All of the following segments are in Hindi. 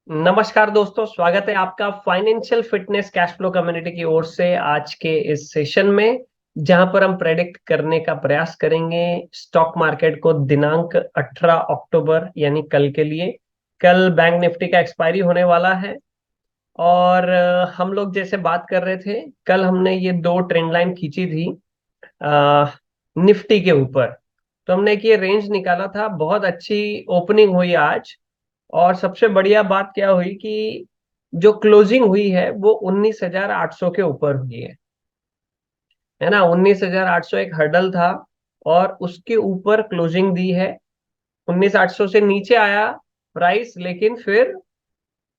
नमस्कार दोस्तों, स्वागत है आपका financial fitness cash flow community की ओर से आज के इस सेशन में, जहां पर हम प्रेडिक्ट करने का प्रयास करेंगे स्टॉक मार्केट को दिनांक 18 अक्टूबर यानी कल के लिए। कल बैंक निफ्टी का एक्सपायरी होने वाला है और हम लोग जैसे बात कर रहे थे, कल हमने ये दो ट्रेंड लाइन खींची थी निफ्टी के ऊपर। तो हमने एक ये रेंज निकाला था, बहुत अच्छी ओपनिंग हुई आज। और सबसे बढ़िया बात क्या हुई कि जो क्लोजिंग हुई है वो 19,800 के ऊपर हुई है ना। 19,800 एक हर्डल था और उसके ऊपर क्लोजिंग दी है। 19,800 से नीचे आया प्राइस, लेकिन फिर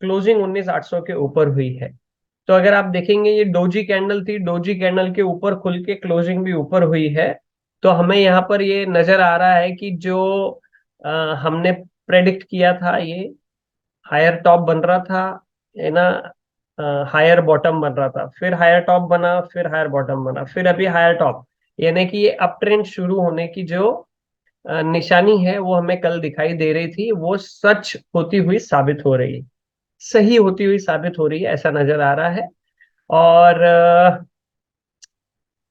क्लोजिंग 19,800 के ऊपर हुई है। तो अगर आप देखेंगे, ये डोजी कैंडल थी, डोजी कैंडल के ऊपर खुल के क्लोजिंग भी ऊपर हुई है। तो हमें यहाँ पर ये नजर आ रहा है कि जो हमने प्रेडिक्ट किया था, ये हायर टॉप बन रहा था, है ना। हायर बॉटम बन रहा था, फिर हायर टॉप बना, फिर हायर बॉटम बना, फिर अभी हायर टॉप। यानी कि ये अप ट्रेंड शुरू होने की जो निशानी है वो हमें कल दिखाई दे रही थी, वो सच होती हुई साबित हो रही है, सही होती हुई साबित हो रही है, ऐसा नजर आ रहा है। और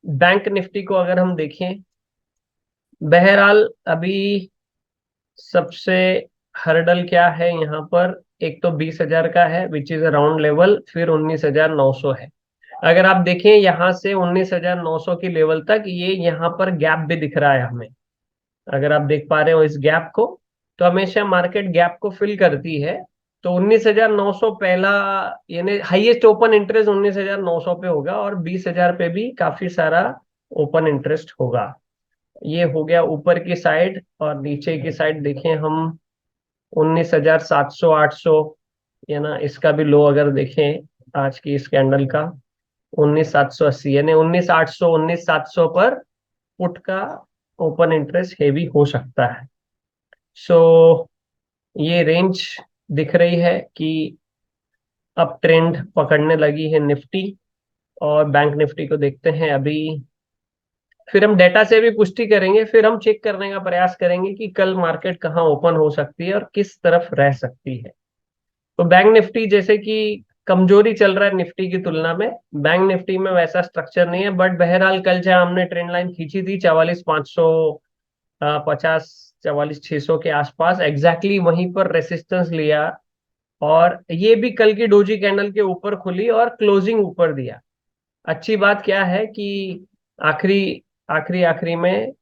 बैंक निफ्टी को अगर हम देखें, बहरहाल अभी सबसे हर्डल क्या है यहाँ पर, एक तो 20,000 का है which is a round level, फिर 19,900 है। अगर आप देखें यहाँ से 19,900 की लेवल तक, ये यहाँ पर गैप भी दिख रहा है हमें। अगर आप देख पा रहे हो इस गैप को, तो हमेशा मार्केट गैप को फिल करती है। तो 19,900 पहला, यानी हाईएस्ट ओपन इंटरेस्ट 19,900 पे होगा और 20,000 पे भी काफी सारा ओपन इंटरेस्ट होगा। ये हो गया ऊपर की साइड, और नीचे की साइड देखें हम, 19,700 800, ये ना, इसका भी लो अगर देखें आज की इस कैंडल का, 19,780, यानी 19,800 19,700 पर पुट का ओपन इंटरेस्ट हेवी हो सकता है। सो ये रेंज दिख रही है कि अप ट्रेंड पकड़ने लगी है निफ्टी। और बैंक निफ्टी को देखते हैं अभी, फिर हम डेटा से भी पुष्टि करेंगे, फिर हम चेक करने का प्रयास करेंगे कि कल मार्केट कहाँ ओपन हो सकती है और किस तरफ रह सकती है। तो बैंक निफ्टी जैसे कि कमजोरी चल रहा है निफ्टी की तुलना में, बैंक निफ्टी में वैसा स्ट्रक्चर नहीं है। बट बहरहाल कल जहां हमने ट्रेंड लाइन खींची थी 44,550 44,600 के आसपास, एग्जैक्टली वहीं पर रेसिस्टेंस लिया। और ये भी कल की डोजी कैंडल के ऊपर खुली और क्लोजिंग ऊपर दिया। अच्छी बात क्या है कि आखिरी आखिरी आखिरी में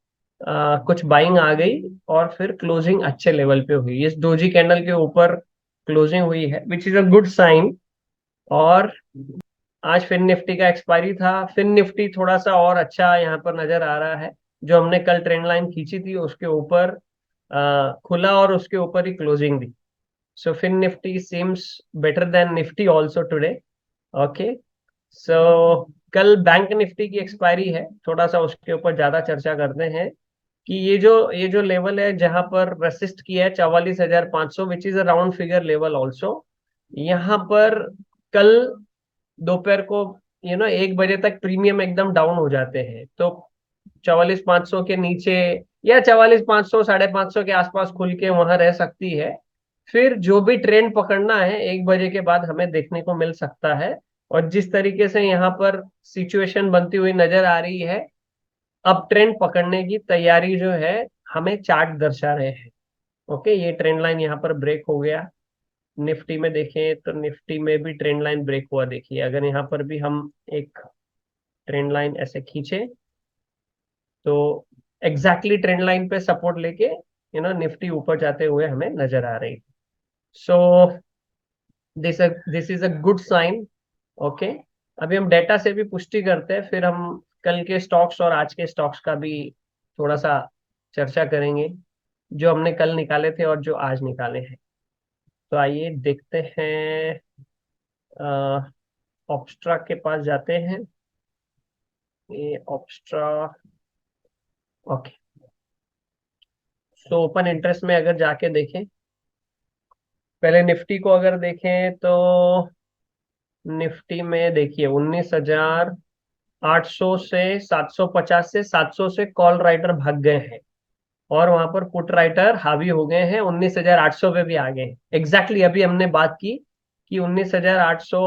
कुछ बाइंग आ गई और फिर क्लोजिंग अच्छे लेवल पे हुई, इस डोजी कैंडल के ऊपर क्लोजिंग हुई है, which is a good sign. और आज फिन निफ्टी का एक्सपायरी था, फिन निफ्टी थोड़ा सा और अच्छा यहाँ पर नजर आ रहा है। जो हमने कल ट्रेंड लाइन खींची थी उसके ऊपर खुला और उसके ऊपर ही क्लोजिंग दी। So FinNifty seems better then Nifty also today. Okay. So कल बैंक निफ्टी की एक्सपायरी है, थोड़ा सा उसके ऊपर ज्यादा चर्चा करते हैं कि ये जो लेवल है जहां पर रेसिस्ट किया है 44,500, विच is a round figure level also. यहाँ पर कल दोपहर को 1 बजे तक प्रीमियम एकदम डाउन हो जाते हैं, तो 44,500 के नीचे या 44,500 550 के आसपास खुल के वहां रह सकती है। फिर जो भी ट्रेंड पकड़ना है 1 बजे के बाद हमें देखने को मिल सकता है। और जिस तरीके से यहाँ पर सिचुएशन बनती हुई नजर आ रही है, अब ट्रेंड पकड़ने की तैयारी जो है हमें चार्ट दर्शा रहे हैं। ओके, ये ट्रेंड लाइन यहाँ पर ब्रेक हो गया। निफ्टी में देखें तो निफ्टी में भी ट्रेंड लाइन ब्रेक हुआ, देखिए अगर यहाँ पर भी हम एक ट्रेंड लाइन ऐसे खींचे, तो एग्जैक्टली ट्रेंड लाइन पे सपोर्ट लेके निफ्टी ऊपर जाते हुए हमें नजर आ रही। So this this is a good sign. Okay. अभी हम डेटा से भी पुष्टि करते हैं, फिर हम कल के स्टॉक्स और आज के स्टॉक्स का भी थोड़ा सा चर्चा करेंगे, जो हमने कल निकाले थे और जो आज निकाले हैं। तो आइए देखते हैं, ऑप्स्ट्रा के पास जाते हैं। ये ऑप्स्ट्रा, ओके। सो ओपन इंटरेस्ट में अगर जाके देखें, पहले निफ्टी को अगर देखें तो निफ्टी में देखिए 19,800 से 750 से 700 से कॉल राइटर भाग गए हैं। और वहां पर पुट राइटर हावी हो गए हैं, 19,800 पे भी आ गए हैं। एग्जैक्टली अभी हमने बात की कि 19,800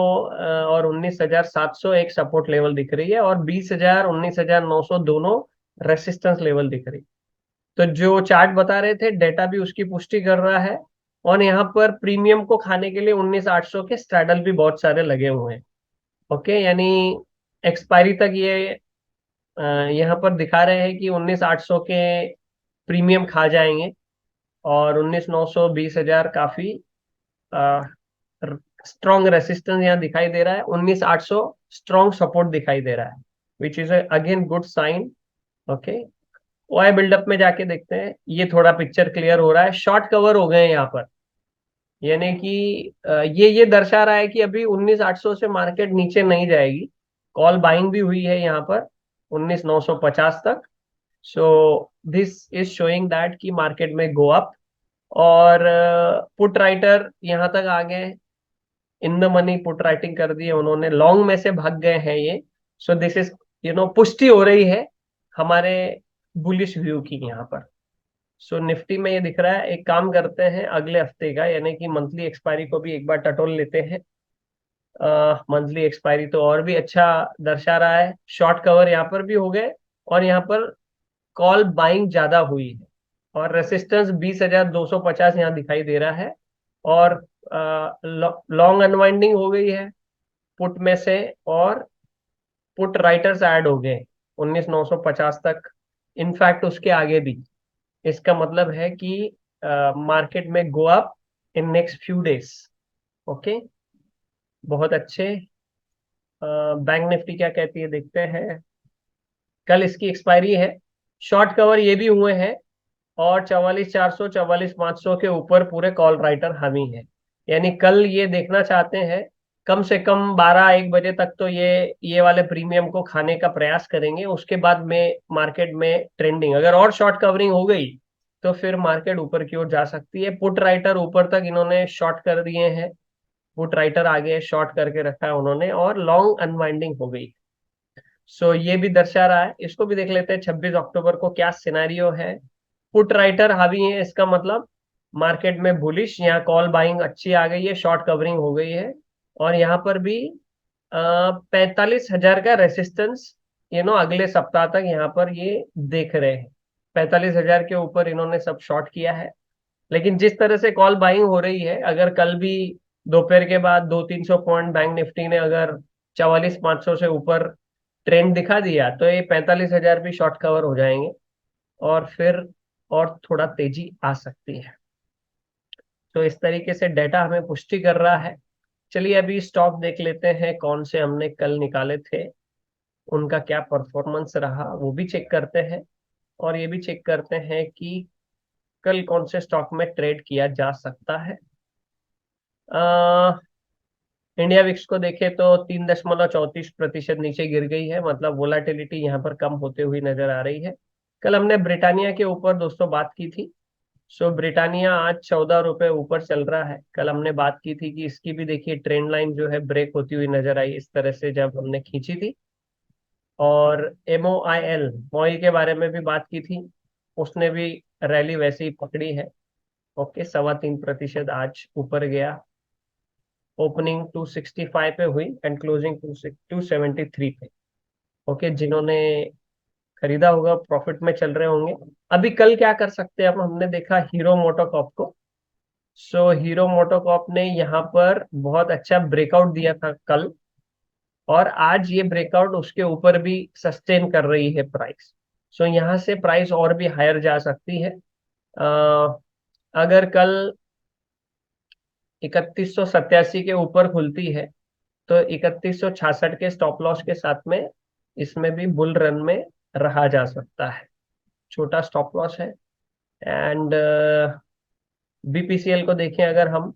और 19,700 एक सपोर्ट लेवल दिख रही है, और 20,000 19,900 दोनों रेसिस्टेंस लेवल दिख रही है। तो जो चार्ट बता रहे थे, डेटा भी उसकी पुष्टि कर रहा है। और यहाँ पर प्रीमियम को खाने के लिए 19,800 के स्ट्रैडल भी बहुत सारे लगे हुए हैं। ओके, यानी एक्सपायरी तक ये यहाँ पर दिखा रहे हैं कि 19,800 के प्रीमियम खा जाएंगे, और 19,900 20,000 काफी स्ट्रॉन्ग रेसिस्टेंस यहाँ दिखाई दे रहा है। 19,800 स्ट्रॉन्ग सपोर्ट दिखाई दे रहा है, which is again good sign. Okay, OI buildup में जाके देखते हैं, ये थोड़ा पिक्चर क्लियर हो रहा है। शॉर्ट कवर हो गए हैं यहाँ पर, यानी कि ये दर्शा रहा है कि अभी 19,800 से मार्केट नीचे नहीं जाएगी। कॉल बाइंग भी हुई है यहाँ पर 19,950 तक। So this is showing that कि मार्केट में गो अप। और पुट राइटर यहाँ तक आ गए, in the money put writing कर दी है उन्होंने, लॉन्ग में से भाग गए हैं ये। सो दिस इज पुष्टि हो रही है हमारे बुलिश व्यू की यहाँ पर। सो निफ्टी में ये दिख रहा है। एक काम करते हैं, अगले हफ्ते का यानी कि मंथली एक्सपायरी को भी एक बार टटोल लेते हैं। मंथली एक्सपायरी तो और भी अच्छा दर्शा रहा है। शॉर्ट कवर यहाँ पर भी हो गए, और यहाँ पर कॉल बाइंग ज्यादा हुई है, और रेसिस्टेंस 20,250 यहाँ दिखाई दे रहा है। और लॉन्ग अनवाइंडिंग हो गई है पुट में से, और पुट राइटर्स ऐड हो गए 19,950 तक, इनफैक्ट उसके आगे भी। इसका मतलब है कि मार्केट में go up in next few days. Okay, बहुत अच्छे। बैंक निफ्टी क्या कहती है देखते हैं। कल इसकी एक्सपायरी है। शॉर्ट कवर ये भी हुए हैं, और 44,400 44,500 के ऊपर पूरे कॉल राइटर हामी है। यानी कल ये देखना चाहते हैं, कम से कम 12-1 बजे तक तो ये वाले प्रीमियम को खाने का प्रयास करेंगे। उसके बाद में मार्केट में ट्रेंडिंग अगर और शॉर्ट कवरिंग हो गई, तो फिर मार्केट ऊपर की ओर जा सकती है। पुट राइटर ऊपर तक इन्होंने शॉर्ट कर दिए हैं, पुट राइटर आगे शॉर्ट करके रखा है उन्होंने, और लॉन्ग अनवाइंडिंग हो गई। सो ये भी दर्शा रहा है। इसको भी देख लेते हैं 26 अक्टूबर को क्या सिनेरियो है। पुट राइटर हावी है, इसका मतलब मार्केट में बुलिश, यहाँ कॉल बाइंग अच्छी आ गई है, शॉर्ट कवरिंग हो गई है। और यहाँ पर भी 45,000 का रेसिस्टेंस अगले सप्ताह तक यहाँ पर ये देख रहे हैं। 45,000 के ऊपर इन्होंने सब शॉर्ट किया है। लेकिन जिस तरह से कॉल बाइंग हो रही है, अगर कल भी दोपहर के बाद 200-300 पॉइंट बैंक निफ्टी ने अगर 44,500 से ऊपर ट्रेंड दिखा दिया, तो ये 45,000 भी शॉर्ट कवर हो जाएंगे, और फिर और थोड़ा तेजी आ सकती है। तो इस तरीके से डेटा हमें पुष्टि कर रहा है। चलिए अभी स्टॉक देख लेते हैं, कौन से हमने कल निकाले थे, उनका क्या परफॉर्मेंस रहा वो भी चेक करते हैं। और ये भी चेक करते हैं कि कल कौन से स्टॉक में ट्रेड किया जा सकता है। इंडिया विक्स को देखें तो 3.34% नीचे गिर गई है, मतलब वोलाटिलिटी यहाँ पर कम होते हुई नजर आ रही है। कल हमने ब्रिटानिया के ऊपर दोस्तों बात की थी। सो ब्रिटानिया आज 14 रुपए ऊपर चल रहा है। कल हमने बात की थी कि इसकी भी देखिए ट्रेंड लाइन जो है ब्रेक होती हुई नजर आई इस तरह से जब हमने खींची थी। और MOIL मॉइल के बारे में भी बात की थी, उसने भी रैली वैसे ही पकड़ी है। ओके, 3.25% आज ऊपर गया। ओपनिंग 265 पे हुई एंड क्लोजिंग 273 पे। ओके, जिन्होंने खरीदा होगा प्रॉफिट में चल रहे होंगे। अभी कल क्या कर सकते हैं, अब हमने देखा हीरो मोटोकॉर्प को। सो हीरो मोटोकॉर्प ने यहाँ पर बहुत अच्छा ब्रेकआउट दिया था कल, और आज ये ब्रेकआउट उसके ऊपर भी सस्टेन कर रही है प्राइस। सो यहाँ से प्राइस और भी हायर जा सकती है। अगर कल 3187 के ऊपर खुलती है, तो 3166 के स्टॉप लॉस के साथ में इसमें भी बुल रन में रहा जा सकता है। छोटा स्टॉप लॉस है। एंड बीपीसीएल को देखें अगर हम,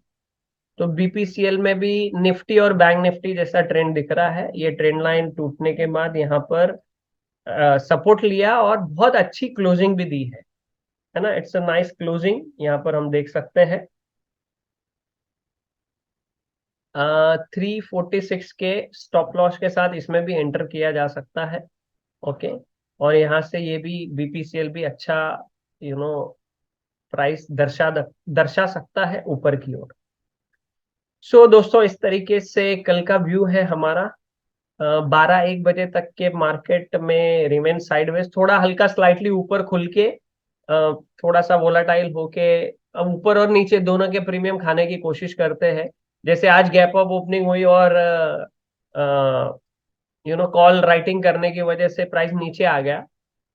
तो बीपीसीएल में भी निफ्टी और बैंक निफ्टी जैसा ट्रेंड दिख रहा है। ये ट्रेंड लाइन टूटने के बाद यहाँ पर सपोर्ट लिया और बहुत अच्छी क्लोजिंग भी दी है ना। इट्स अ नाइस क्लोजिंग, यहाँ पर हम देख सकते हैं। 346 के स्टॉप लॉस के साथ इसमें भी एंटर किया जा सकता है। ओके, और यहाँ से ये भी बीपीसीएल भी अच्छा यू नो प्राइस दर्शा सकता है ऊपर की ओर। सो दोस्तों, इस तरीके से कल का व्यू है हमारा। 12-1 बजे तक के मार्केट में रिमेन साइडवेज, थोड़ा हल्का स्लाइटली ऊपर खुल के थोड़ा सा वोलाटाइल होके अब ऊपर और नीचे दोनों के प्रीमियम खाने की कोशिश करते हैं। जैसे आज गैप अप ओपनिंग हुई और कॉल राइटिंग करने की वजह से प्राइस नीचे आ गया,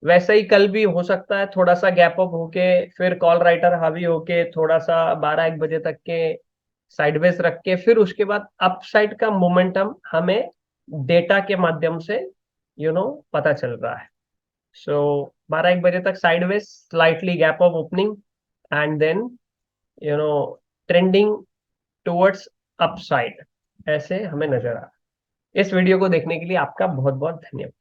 वैसे ही कल भी हो सकता है थोड़ा सा गैप अप होके फिर कॉल राइटर हावी होके थोड़ा सा 12-1 बजे तक के साइडवेज रख के फिर उसके बाद अपसाइड का मोमेंटम हमें डेटा के माध्यम से पता चल रहा है। सो 12-1 बजे तक sideways, slightly gap up opening, and then you know trending towards upside, ऐसे हमें नजर आ रहा है। इस वीडियो को देखने के लिए आपका बहुत बहुत धन्यवाद।